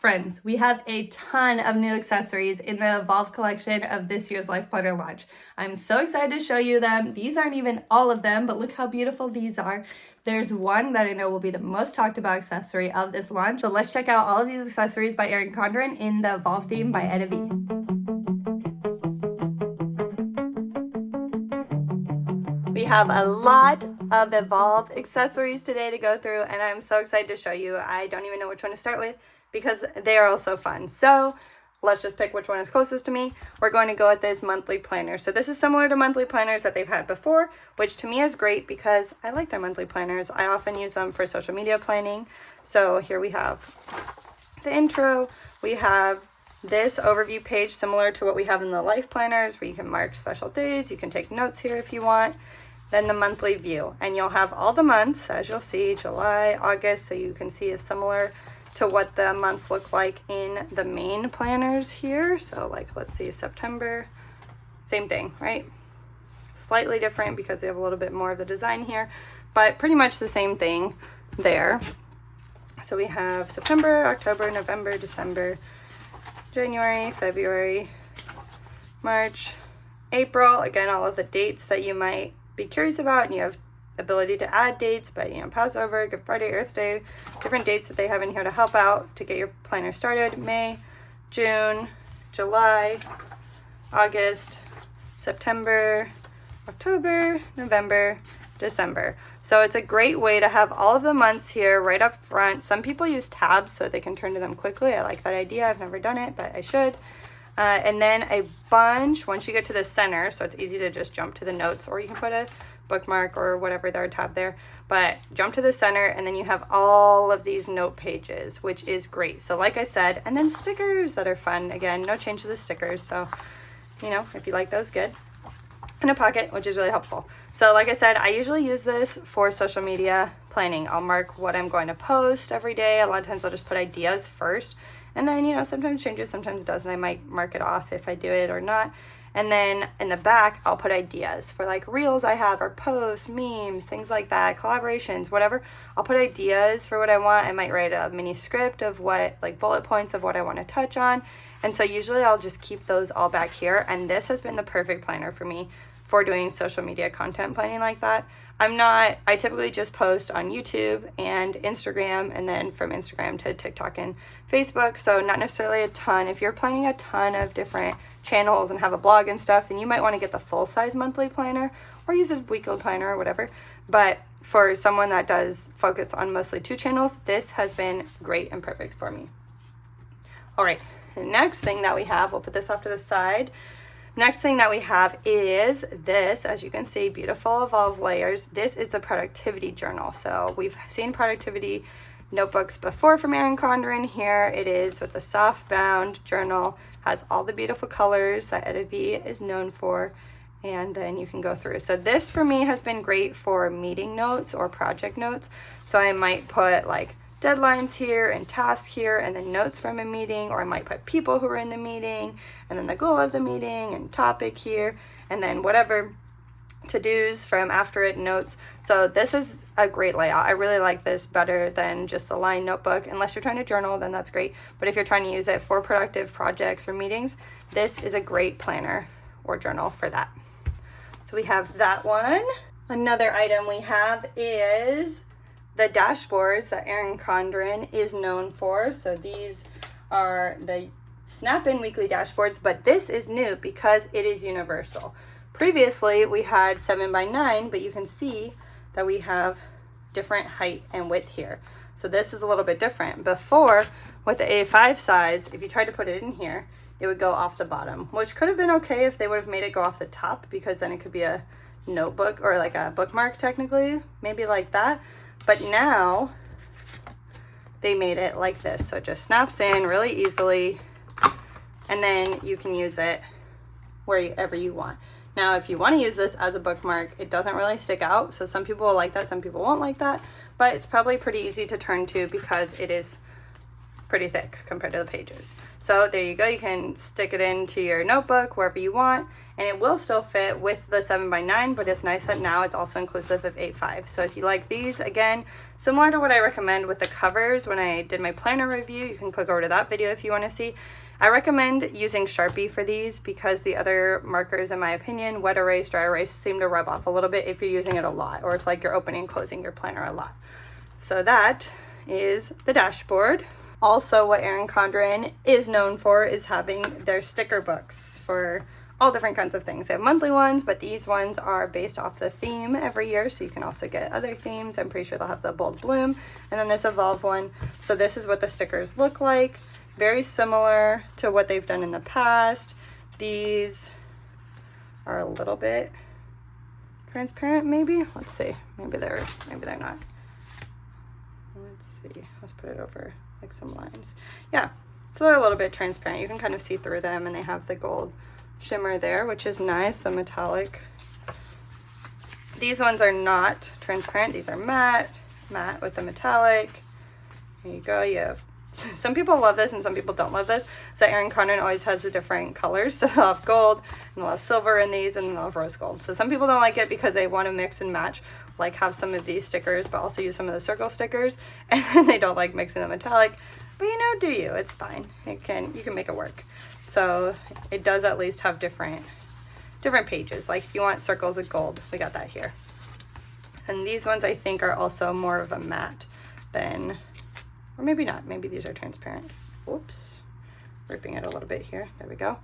Friends, we have a ton of new accessories in the Evolve collection of this year's Life Planner launch. I'm so excited to show you them. These aren't even all of them, but look how beautiful these are. There's one that I know will be the most talked about accessory of this launch. So let's check out all of these accessories by Erin Condren in the Evolve theme by EttaVee. We have a lot of Evolve accessories today to go through, and I'm so excited to show you. I don't even know which one to start with because they are all so fun. So let's just pick which one is closest to me. We're going to go with this monthly planner. So this is similar to monthly planners that they've had before, which to me is great because I like their monthly planners. I often use them for social media planning. So here we have the intro. We have this overview page similar to what we have in the life planners where you can mark special days. You can take notes here if you want. Then the monthly view, and you'll have all the months, as you'll see, July, August, so you can see is similar to what the months look like in the main planners here. So like, let's see, September, same thing, right? Slightly different because we have a little bit more of the design here, but pretty much the same thing there. So we have September, October, November, December, January, February, March, April. Again, all of the dates that you might be curious about, and you have ability to add dates, but Passover, Good Friday, Earth Day, different dates that they have in here to help out to get your planner started. May, June, July, August, September, October, November, December. So it's a great way to have all of the months here right up front. Some people use tabs so they can turn to them quickly. I like that idea. I've never done it, but I should. And then a bunch, once you get to the center, so it's easy to just jump to the notes, or you can put a bookmark or whatever their tab there, but jump to the center, and then you have all of these note pages, which is great. So like I said, and then stickers that are fun. Again, no change to the stickers, so if you like those, good. And a pocket, which is really helpful. So like I said, I usually use this for social media planning. I'll mark what I'm going to post every day. A lot of times I'll just put ideas first, and then sometimes changes, sometimes it doesn't. I might mark it off if I do it or not. And then in the back, I'll put ideas for like reels I have, or posts, memes, things like that, collaborations, whatever. I'll put ideas for what I want. I might write a mini script of what, like bullet points of what I want to touch on. And so usually I'll just keep those all back here. And this has been the perfect planner for me for doing social media content planning like that. I typically just post on YouTube and Instagram, and then from Instagram to TikTok and Facebook. So not necessarily a ton. If you're planning a ton of different channels and have a blog and stuff, then you might want to get the full size monthly planner or use a weekly planner or whatever. But for someone that does focus on mostly 2 channels, this has been great and perfect for me. All right, the next thing that we have, we'll put this off to the side. Next thing that we have is this, as you can see, beautiful Evolve layers. This is a productivity journal. So we've seen productivity notebooks before from Erin Condren. Here it is with the soft bound journal, has all the beautiful colors that EttaVee is known for, and then you can go through. So this for me has been great for meeting notes or project notes. So I might put like deadlines here and tasks here, and then notes from a meeting, or I might put people who are in the meeting, and then the goal of the meeting and topic here, and then whatever to-dos from after it, notes. So this is a great layout. I really like this better than just a line notebook. Unless you're trying to journal, then that's great. But if you're trying to use it for productive projects or meetings, this is a great planner or journal for that. So we have that one. Another item we have is the dashboards that Erin Condren is known for. So these are the snap-in weekly dashboards, but this is new because it is universal. Previously, we had 7x9, but you can see that we have different height and width here. So this is a little bit different. Before, with the A5 size, if you tried to put it in here, it would go off the bottom, which could have been okay if they would have made it go off the top, because then it could be a notebook or like a bookmark technically, maybe like that. But now they made it like this. So it just snaps in really easily, and then you can use it wherever you want. Now, if you want to use this as a bookmark, it doesn't really stick out. So some people will like that, some people won't like that, but it's probably pretty easy to turn to because it is pretty thick compared to the pages. So there you go. You can stick it into your notebook wherever you want, and it will still fit with the 7x9, but it's nice that now it's also inclusive of 8x5. So if you like these, again, similar to what I recommend with the covers when I did my planner review, you can click over to that video if you want to see. I recommend using Sharpie for these because the other markers, in my opinion, wet erase, dry erase, seem to rub off a little bit if you're using it a lot, or if like you're opening and closing your planner a lot. So that is the dashboard. Also, what Erin Condren is known for is having their sticker books for all different kinds of things. They have monthly ones, but these ones are based off the theme every year, so you can also get other themes. I'm pretty sure they'll have the Bold Bloom, and then this Evolve one. So this is what the stickers look like. Very similar to what they've done in the past. These are a little bit transparent, maybe. Let's see. Maybe they're not. Let's see. Let's put it over like some lines. Yeah, so they're a little bit transparent. You can kind of see through them, and they have the gold shimmer there, which is nice, the metallic. These ones are not transparent. These are matte with the metallic. Here you go. You have, some people love this and some people don't love this. So Erin Condren always has the different colors. So they'll have gold, and they'll have silver in these, and they'll have rose gold. So some people don't like it because they want to mix and match, like have some of these stickers, but also use some of the circle stickers, and then they don't like mixing the metallic. But you know, do you? It's fine. You can make it work. So it does at least have different pages. Like if you want circles with gold, we got that here. And these ones I think are also more of a matte than, or maybe not. Maybe these are transparent. Whoops. Ripping it a little bit here. There we go.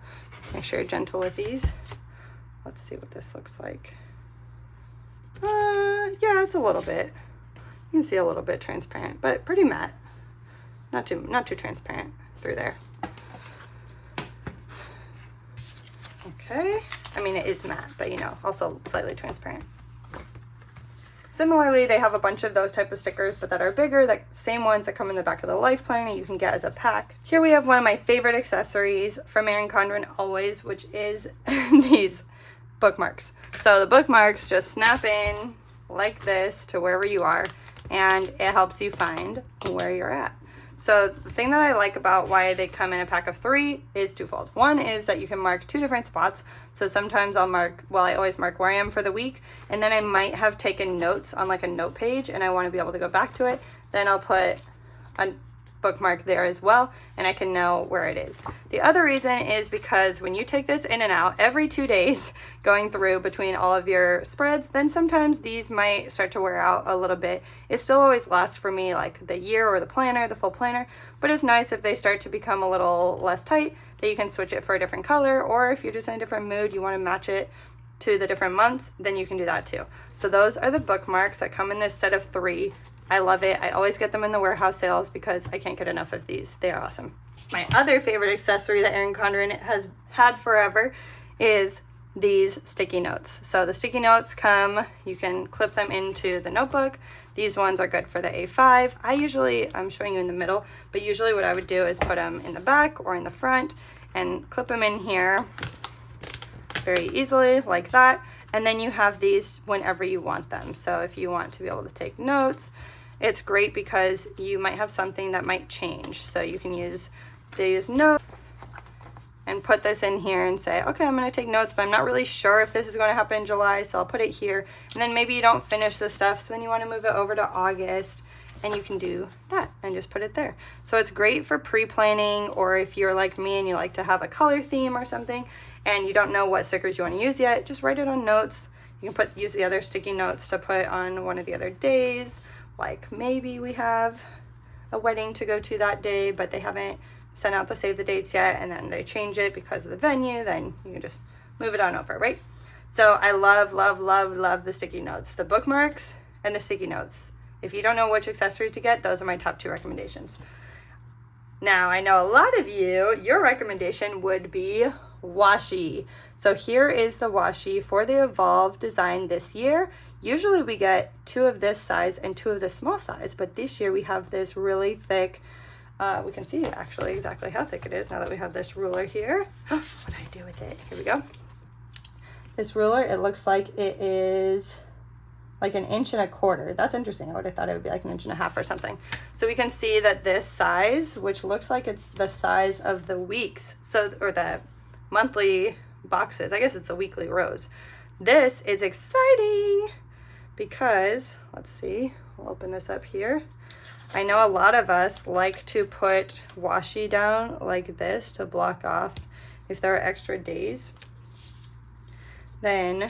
Make sure you're gentle with these. Let's see what this looks like. Yeah, it's a little bit. You can see a little bit transparent, but pretty matte. Not too transparent through there. Okay. I mean, it is matte, but you know, also slightly transparent. Similarly, they have a bunch of those type of stickers, but that are bigger, the same ones that come in the back of the Life Planner you can get as a pack. Here we have one of my favorite accessories from Erin Condren always, which is these bookmarks. So the bookmarks just snap in like this to wherever you are, and it helps you find where you're at. So the thing that I like about why they come in a pack of 3 is twofold. One is that you can mark 2 different spots. So sometimes I'll mark, well, I always mark where I am for the week, and then I might have taken notes on like a note page and I want to be able to go back to it. Then I'll put a bookmark there as well, and I can know where it is. The other reason is because when you take this in and out every 2 days going through between all of your spreads, then sometimes these might start to wear out a little bit. It still always lasts for me like the year or the planner, the full planner, but it's nice if they start to become a little less tight that you can switch it for a different color, or if you're just in a different mood, you want to match it to the different months, then you can do that too. So those are the bookmarks that come in this set of 3. I love it. I always get them in the warehouse sales because I can't get enough of these. They are awesome. My other favorite accessory that Erin Condren has had forever is these sticky notes. So the sticky notes come, you can clip them into the notebook. These ones are good for the A5. I'm showing you in the middle, but usually what I would do is put them in the back or in the front and clip them in here very easily like that. And then you have these whenever you want them. So if you want to be able to take notes, it's great because you might have something that might change. So you can use these notes and put this in here and say, okay, I'm going to take notes, but I'm not really sure if this is going to happen in July, so I'll put it here. And then maybe you don't finish the stuff, so then you want to move it over to August, and you can do that and just put it there. So it's great for pre-planning, or if you're like me and you like to have a color theme or something and you don't know what stickers you want to use yet, just write it on notes. You can use the other sticky notes to put on one of the other days. Like maybe we have a wedding to go to that day, but they haven't sent out the save the dates yet, and then they change it because of the venue, then you can just move it on over, right? So I love, love, love, love the sticky notes, the bookmarks and the sticky notes. If you don't know which accessories to get, those are my top 2 recommendations. Now, I know a lot of you, your recommendation would be washi. So here is the washi for the Evolve design this year. Usually we get 2 of this size and 2 of this small size, but this year we have this really thick, we can see actually exactly how thick it is now that we have this ruler here. What did I do with it? Here we go. This ruler, it looks like it is like 1.25 inches. That's interesting. I would have thought it would be like 1.5 inches or something. So we can see that this size, which looks like it's the size of the weeks, so, or the monthly boxes, I guess it's the weekly rows. This is exciting because, let's see, we'll open this up here. I know a lot of us like to put washi down like this to block off if there are extra days. Then you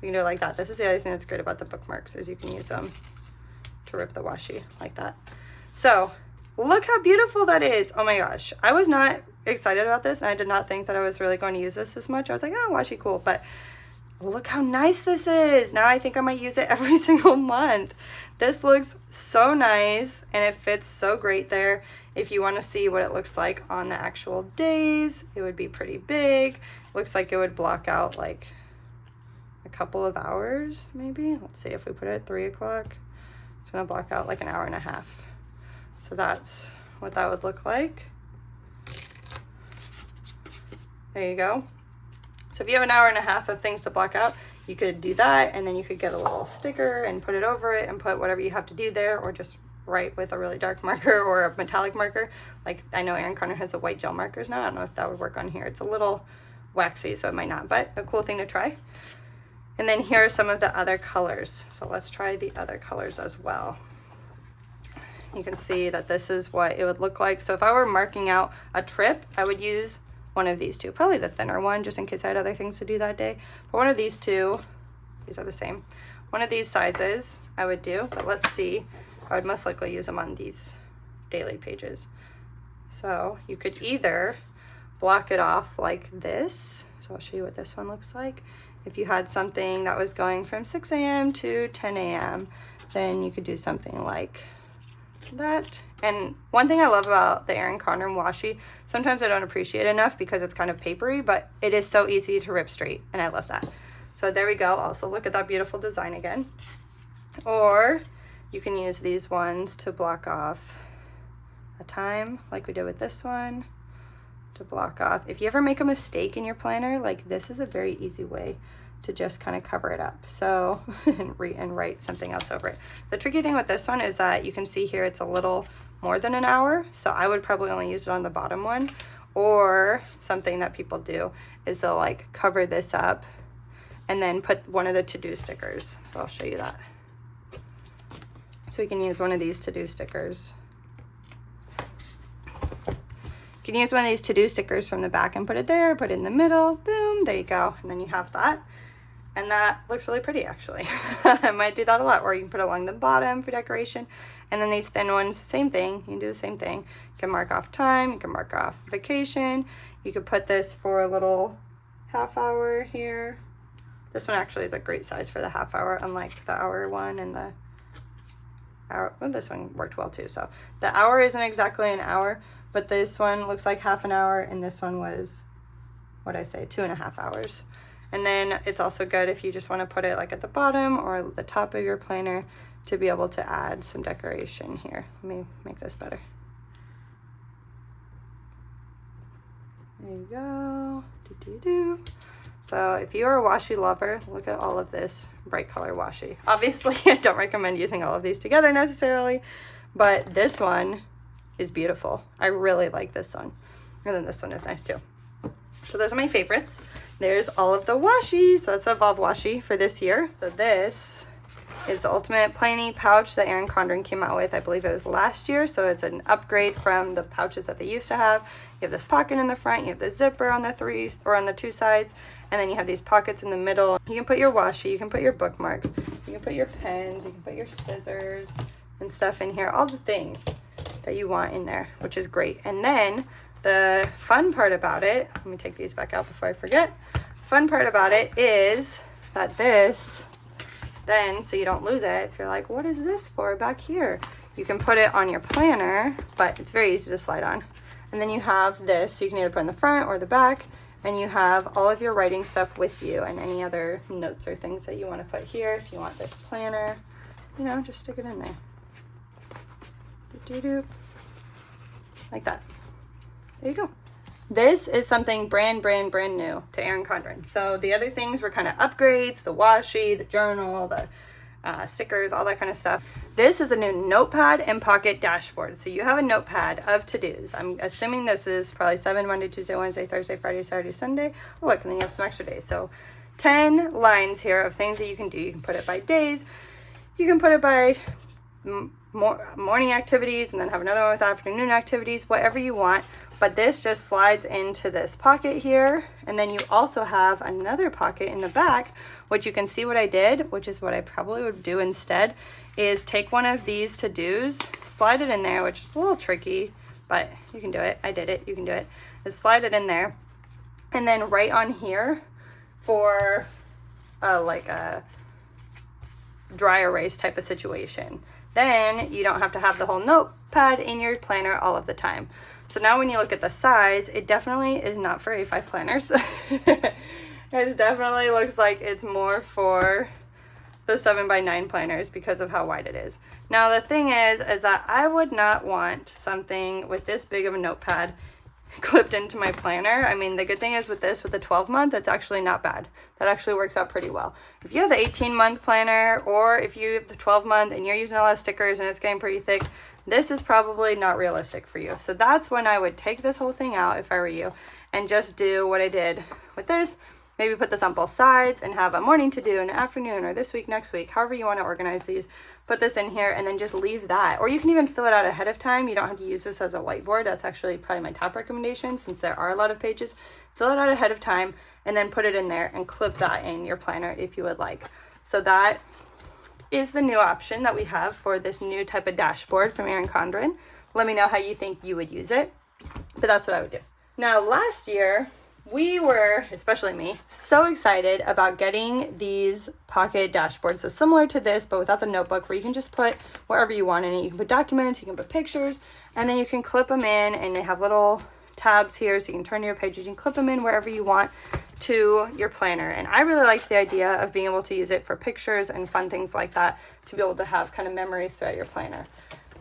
can do it like that. This is the other thing that's great about the bookmarks, is you can use them to rip the washi like that. So look how beautiful that is. Oh my gosh. I was not excited about this, and I did not think that I was really going to use this much. I was like, oh, washi, cool. But look how nice this is. Now I think I might use it every single month. This looks so nice, and it fits so great there. If you want to see what it looks like on the actual days, it would be pretty big. Looks like it would block out like a couple of hours, maybe. Let's see, if we put it at 3 o'clock, it's gonna block out like 1.5 hours. So that's what that would look like. There you go. So if you have 1.5 hours of things to block out, you could do that, and then you could get a little sticker and put it over it and put whatever you have to do there, or just write with a really dark marker or a metallic marker. Like, I know Erin Condren has the white gel markers now. I don't know if that would work on here. It's a little waxy, so it might not, but a cool thing to try. And then here are some of the other colors. So let's try the other colors as well. You can see that this is what it would look like. So if I were marking out a trip, I would use one of these two, probably the thinner one, just in case I had other things to do that day. But one of these two, these are the same. One of these sizes I would do, but let's see. I would most likely use them on these daily pages. So you could either block it off like this. So I'll show you what this one looks like. If you had something that was going from 6 a.m. to 10 a.m., then you could do something like that. And one thing I love about the Erin Condren washi, sometimes I don't appreciate enough because it's kind of papery, but it is so easy to rip straight, and I love that. So there we go. Also, look at that beautiful design again. Or you can use these ones to block off a time, like we did with this one, to block off. If you ever make a mistake in your planner, like, this is a very easy way to just kind of cover it up. So and write something else over it. The tricky thing with this one is that you can see here it's a little more than 1 hour, so I would probably only use it on the bottom one. Or something that people do is they'll like cover this up and then put one of the to-do stickers. So I'll show you that. So we can use one of these to-do stickers. You can use one of these to-do stickers from the back and put it there, put it in the middle, boom, there you go. And then you have that. And that looks really pretty, actually. I might do that a lot, or you can put it along the bottom for decoration. And then these thin ones, same thing. You can do the same thing. You can mark off time, you can mark off vacation. You could put this for a little half hour here. This one actually is a great size for the half hour, unlike the hour one and the hour. Well, this one worked well too. So the hour isn't exactly an hour, but this one looks like half an hour, and this one was, what'd I say, 2.5 hours. And then it's also good if you just want to put it like at the bottom or the top of your planner to be able to add some decoration here. Let me make this better. There you go. Do-do-do. So if you're a washi lover, look at all of this bright color washi. Obviously, I don't recommend using all of these together necessarily, but this one is beautiful. I really like this one. And then this one is nice too. So those are my favorites. There's all of the washi. So that's the Evolve washi for this year. So this is the Ultimate Planny pouch that Erin Condren came out with. I believe it was last year. So it's an upgrade from the pouches that they used to have. You have this pocket in the front. You have the zipper on the 2 sides. And then you have these pockets in the middle. You can put your washi. You can put your bookmarks. You can put your pens. You can put your scissors and stuff in here. All the things that you want in there, which is great. And then the fun part about it, let me take these back out before I forget. Fun part about it is that this, then, so you don't lose it, if you're like, what is this for back here? You can put it on your planner, but it's very easy to slide on. And then you have this, so you can either put in the front or the back, and you have all of your writing stuff with you and any other notes or things that you want to put here. If you want this planner, you know, just stick it in there. Do-do-do. Like that. There you go. This is something brand new to Erin Condren. So the other things were kind of upgrades, the washi, the journal, the stickers, all that kind of stuff. This is a new Notepad and Pocket dashboard. So you have a notepad of to-dos. I'm assuming this is probably 7 Monday, Tuesday, Wednesday, Thursday, Friday, Saturday, Sunday. Oh, look, and then you have some extra days. So 10 lines here of things that you can do. You can put it by days. You can put it by morning activities, and then have another one with afternoon activities, whatever you want. But this just slides into this pocket here, and then you also have another pocket in the back, which you can see what I did, which is what I probably would do instead, is take one of these to-dos, slide it in there, which is a little tricky, but you can do it. I did it. You can do it. Just slide it in there, and then right on here for like a dry erase type of situation. Then you don't have to have the whole notepad in your planner all of the time. So now when you look at the size, it definitely is not for A5 planners. It definitely looks like it's more for the 7x9 planners because of how wide it is. Now the thing is that I would not want something with this big of a notepad clipped into my planner. I mean, the good thing is with this, with the 12-month, it's actually not bad. That actually works out pretty well. If you have the 18-month planner, or if you have the 12-month and you're using a lot of stickers and it's getting pretty thick, this is probably not realistic for you. So that's when I would take this whole thing out if I were you, and just do what I did with this. Maybe put this on both sides and have a morning to do, an afternoon, or this week, next week, however you want to organize these. Put this in here and then just leave that. Or you can even fill it out ahead of time. You don't have to use this as a whiteboard. That's actually probably my top recommendation, since there are a lot of pages. Fill it out ahead of time and then put it in there and clip that in your planner if you would like. So that is the new option that we have for this new type of dashboard from Erin Condren. Let me know how you think you would use it, but that's what I would do. Now last year, we were, especially me, so excited about getting these pocket dashboards. So similar to this, but without the notebook, where you can just put wherever you want in it. You can put documents, you can put pictures, and then you can clip them in, and they have little tabs here so you can turn to your pages. You can clip them in wherever you want to your planner. And I really liked the idea of being able to use it for pictures and fun things like that, to be able to have kind of memories throughout your planner.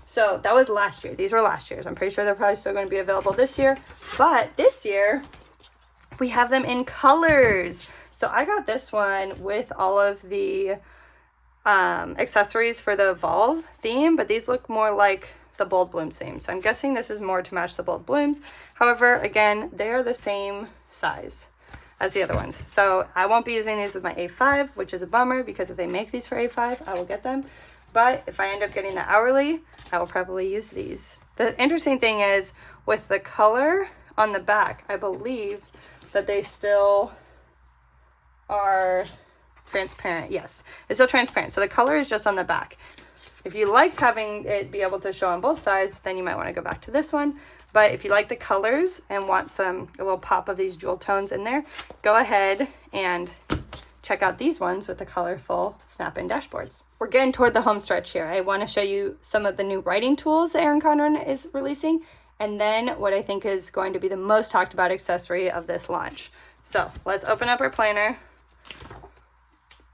So that was last year. These were last year's. I'm pretty sure they're probably still going to be available this year. But this year, we have them in colors. So I got this one with all of the accessories for the Evolve theme, but these look more like the Bold Blooms theme. So I'm guessing this is more to match the Bold Blooms. However, again, they are the same size as the other ones. So I won't be using these with my A5, which is a bummer, because if they make these for A5, I will get them. But if I end up getting the hourly, I will probably use these. The interesting thing is, with the color on the back, I believe that they still are transparent. Yes, it's still transparent. So the color is just on the back. If you liked having it be able to show on both sides, then you might want to go back to this one. But if you like the colors and want a little pop of these jewel tones in there, go ahead and check out these ones with the colorful snap-in dashboards. We're getting toward the home stretch here. I want to show you some of the new writing tools that Erin Condren is releasing, and then what I think is going to be the most talked about accessory of this launch. So let's open up our planner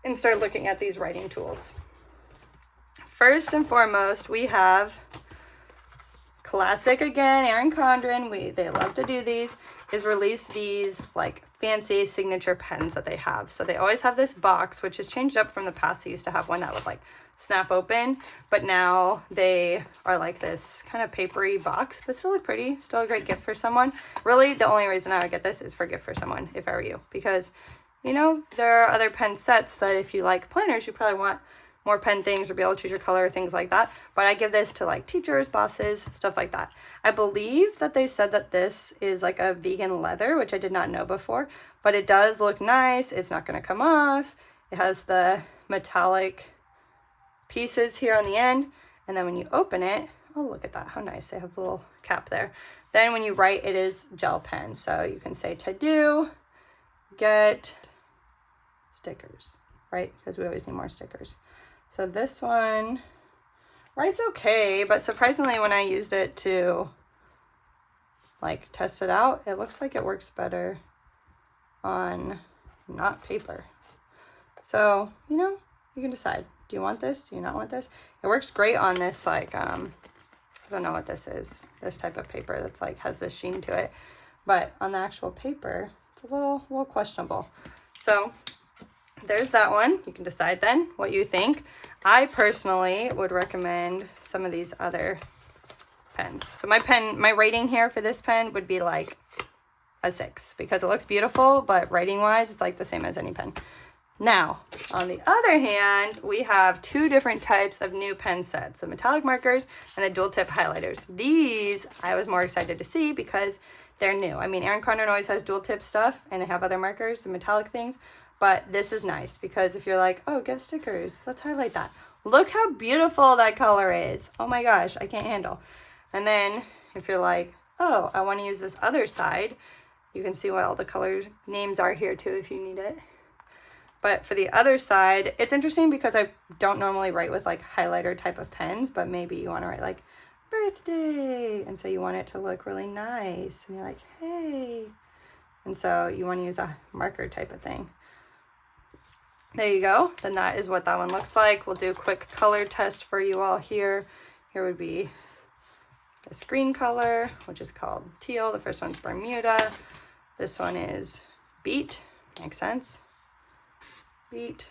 and start looking at these writing tools. First and foremost, we have classic again, Erin Condren. They love to do these, is release these like fancy signature pens that they have. So they always have this box, which has changed up from the past. They used to have one that would like snap open, but now they are like this kind of papery box, but still look pretty, still a great gift for someone. Really, the only reason I would get this is for a gift for someone, if I were you, because you know, there are other pen sets that if you like planners, you probably want more pen things or be able to choose your color, things like that. But I give this to like teachers, bosses, stuff like that. I believe that they said that this is like a vegan leather, which I did not know before, but it does look nice. It's not going to come off. It has the metallic pieces here on the end, and then when you open it, oh, look at that, how nice. They have the little cap there. Then when you write, it is gel pen, so you can say to do, get stickers, right? Because we always need more stickers. So this one writes okay, but surprisingly when I used it to like test it out, it looks like it works better on not paper. So, you know, you can decide. Do you want this? Do you not want this? It works great on this, like, I don't know what this is. This type of paper that's like, has this sheen to it. But on the actual paper, it's a little questionable. So there's that one. You can decide then what you think. I personally would recommend some of these other pens. So my rating here for this pen would be like a 6 because it looks beautiful, but writing wise, it's like the same as any pen. Now, on the other hand, we have 2 different types of new pen sets, the metallic markers and the dual tip highlighters. These I was more excited to see because they're new. I mean, Erin Condren always has dual tip stuff and they have other markers and metallic things, but this is nice because if you're like, oh, get stickers, let's highlight that. Look how beautiful that color is. Oh my gosh, I can't handle. And then if you're like, oh, I want to use this other side, you can see what all the color names are here too if you need it. But for the other side, it's interesting because I don't normally write with like highlighter type of pens, but maybe you want to write like birthday. And so you want it to look really nice. And you're like, hey. And so you want to use a marker type of thing. There you go. Then that is what that one looks like. We'll do a quick color test for you all here. Here would be this green color, which is called teal. The first one's Bermuda. This one is beet. Makes sense. Beet,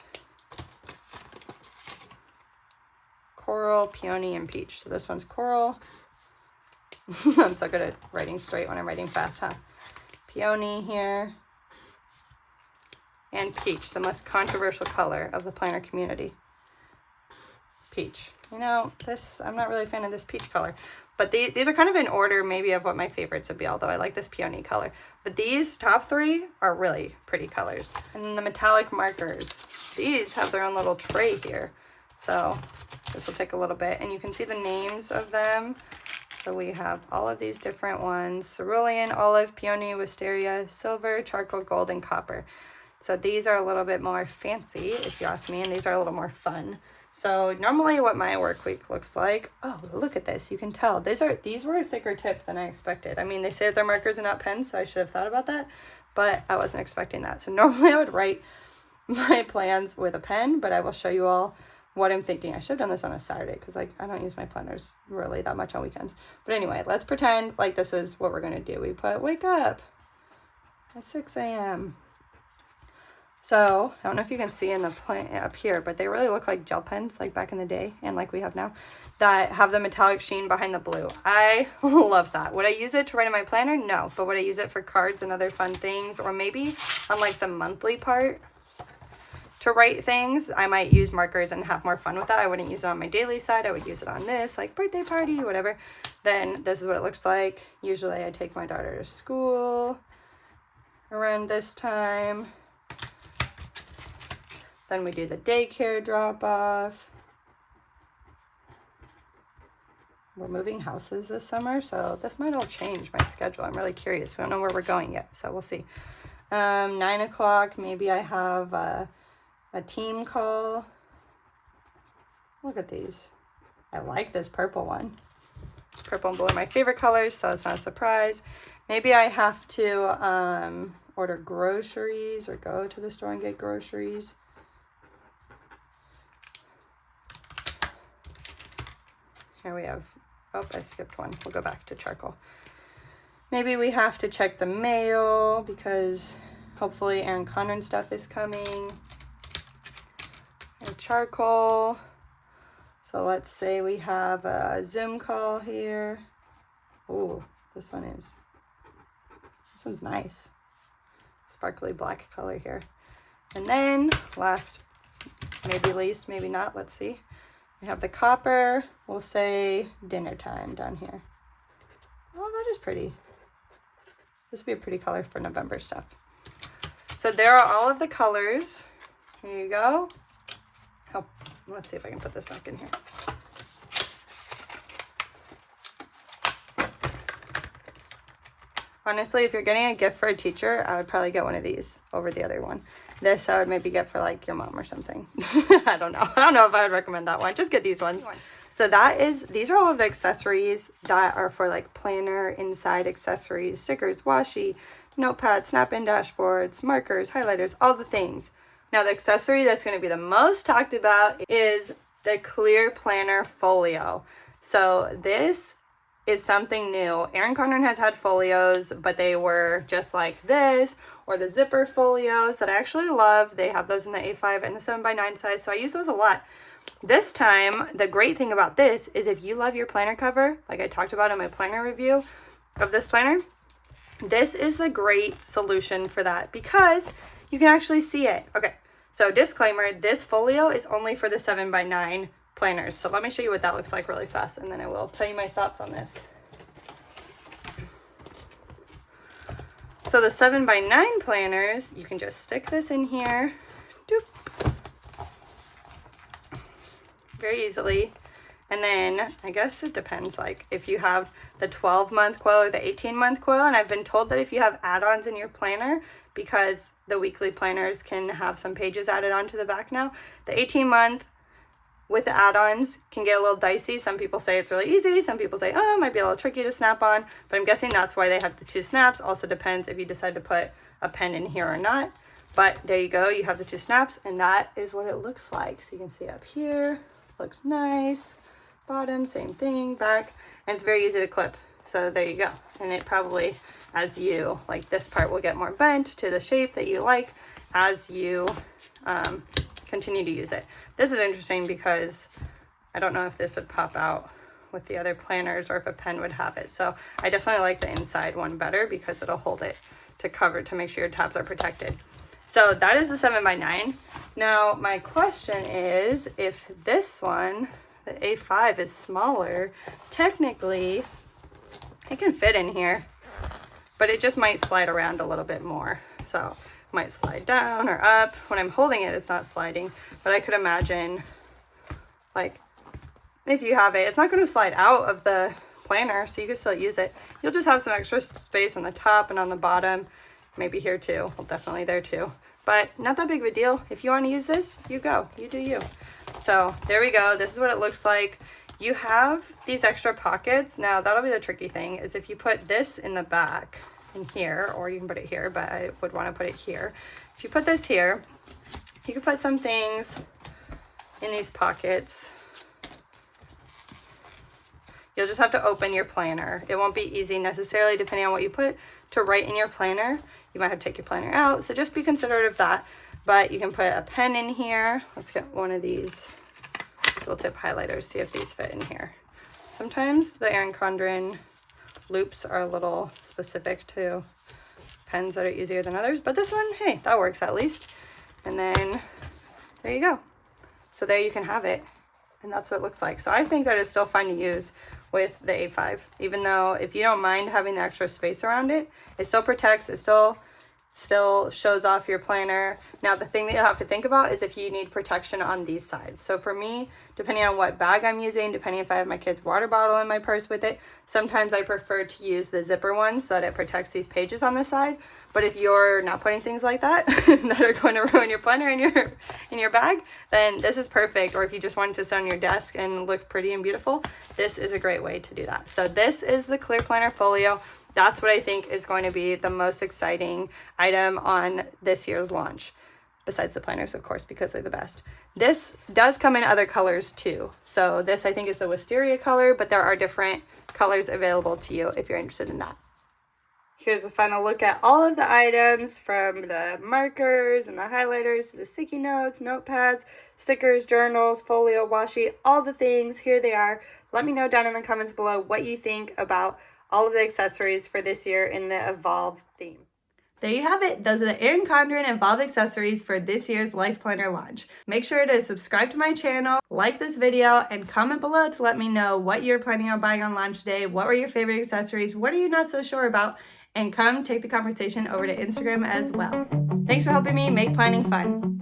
coral, peony, and peach. So this one's coral. I'm so good at writing straight when I'm writing fast, huh? Peony here. And peach, the most controversial color of the planner community. Peach. You know, this, I'm not really a fan of this peach color. But these are kind of in order maybe of what my favorites would be, although I like this peony color. But these top 3 are really pretty colors. And then the metallic markers, these have their own little tray here. So this will take a little bit. And you can see the names of them. So we have all of these different ones: cerulean, olive, peony, wisteria, silver, charcoal, gold, and copper. So these are a little bit more fancy, if you ask me, and these are a little more fun. So normally what my work week looks like, oh, look at this. You can tell these were a thicker tip than I expected. I mean, they say that they're markers and not pens, so I should have thought about that, but I wasn't expecting that. So normally I would write my plans with a pen, but I will show you all what I'm thinking. I should have done this on a Saturday because I don't use my planners really that much on weekends. But anyway, let's pretend like this is what we're going to do. We put wake up at 6 a.m. So, I don't know if you can see in the up here, but they really look like gel pens, like back in the day, and like we have now, that have the metallic sheen behind the blue. I love that. Would I use it to write in my planner? No. But would I use it for cards and other fun things? Or maybe on like the monthly part to write things, I might use markers and have more fun with that. I wouldn't use it on my daily side. I would use it on this, like birthday party, whatever. Then this is what it looks like. Usually I take my daughter to school around this time. Then we do the daycare drop-off. We're moving houses this summer, so this might all change my schedule. I'm really curious. We don't know where we're going yet, so we'll see. 9 o'clock, maybe I have a team call. Look at these. I like this purple one. Purple and blue are my favorite colors, so it's not a surprise. Maybe I have to order groceries or go to the store and get groceries. Here we have, oh, I skipped one. We'll go back to charcoal. Maybe we have to check the mail because hopefully Erin Condren stuff is coming. And charcoal. So let's say we have a Zoom call here. Ooh, this one's nice. Sparkly black color here. And then last, maybe least, maybe not, let's see. We have the copper. We'll say dinner time down here. Oh, that is pretty. This would be a pretty color for November stuff. So there are all of the colors. Here you go. Oh, let's see if I can put this back in here. Honestly, if you're getting a gift for a teacher, I would probably get one of these over the other one. This I would maybe get for like your mom or something. I don't know. I don't know if I would recommend that one. Just get these ones. So these are all of the accessories that are for like planner, inside accessories, stickers, washi, notepad, snap-in dashboards, markers, highlighters, all the things. Now the accessory that's going to be the most talked about is the clear planner folio. So this is something new. Erin Condren has had folios, but they were just like this, or the zipper folios that I actually love. They have those in the A5 and the 7x9 size, so I use those a lot. This time, the great thing about this is if you love your planner cover, like I talked about in my planner review of this planner, this is the great solution for that because you can actually see it. Okay, so disclaimer, this folio is only for the 7x9 planners. So let me show you what that looks like really fast, and then I will tell you my thoughts on this. So the 7x9 planners, you can just stick this in here, doop, very easily. And then I guess it depends, like if you have the 12-month coil or the 18-month coil, and I've been told that if you have add-ons in your planner, because the weekly planners can have some pages added onto the back now, the 18-month with the add-ons can get a little dicey. Some people say it's really easy. Some people say, oh, it might be a little tricky to snap on, but I'm guessing that's why they have the 2 snaps. Also depends if you decide to put a pen in here or not. But there you go, you have the 2 snaps, and that is what it looks like. So you can see up here, looks nice. Bottom, same thing, back, and it's very easy to clip. So there you go. And it probably, as you, like this part will get more bent to the shape that you like as you continue to use it. This is interesting because I don't know if this would pop out with the other planners or if a pen would have it. So I definitely like the inside one better because it'll hold it to cover to make sure your tabs are protected. So that is the 7x9. Now my question is, if this one, the A5 is smaller, technically it can fit in here, but it just might slide around a little bit more. So it might slide down or up. When I'm holding it, it's not sliding, but I could imagine like if you have it, it's not going to slide out of the planner, so you can still use it. You'll just have some extra space on the top and on the bottom, maybe here too. Well, definitely there too, but not that big of a deal. If you want to use this, you go, you do you. So there we go. This is what it looks like. You have these extra pockets. Now that'll be the tricky thing, is if you put this in the back in here, or you can put it here, but I would want to put it here. If you put this here, you can put some things in these pockets. You'll just have to open your planner. It won't be easy necessarily, depending on what you put to write in your planner. You might have to take your planner out, so just be considerate of that. But you can put a pen in here. Let's get one of these tool tip highlighters, see if these fit in here. Sometimes the Erin Condren loops are a little specific to pens that are easier than others, but this one, hey, that works at least. And then there you go. So there you can have it, and that's what it looks like. So I think that it's still fun to use with the A5, even though if you don't mind having the extra space around it, it still protects, it still shows off your planner. Now the thing that you'll have to think about is if you need protection on these sides. So for me, depending on what bag I'm using, depending if I have my kid's water bottle in my purse with it, sometimes I prefer to use the zipper ones so that it protects these pages on this side. But if you're not putting things like that that are going to ruin your planner in your bag, then this is perfect. Or if you just want it to sit on your desk and look pretty and beautiful, this is a great way to do that. So this is the Clear Planner Folio. That's what I think is going to be the most exciting item on this year's launch, besides the planners, of course, because they're the best. This does come in other colors too. So this, I think, is the Wisteria color, but there are different colors available to you if you're interested in that. Here's a final look at all of the items, from the markers and the highlighters to the sticky notes, notepads, stickers, journals, folio, washi, all the things. Here they are. Let me know down in the comments below what you think about all of the accessories for this year in the Evolve theme. There you have it. Those are the Erin Condren Evolve accessories for this year's Life Planner launch. Make sure to subscribe to my channel, like this video, and comment below to let me know what you're planning on buying on launch day. What were your favorite accessories? What are you not so sure about? And come take the conversation over to Instagram as well. Thanks for helping me make planning fun.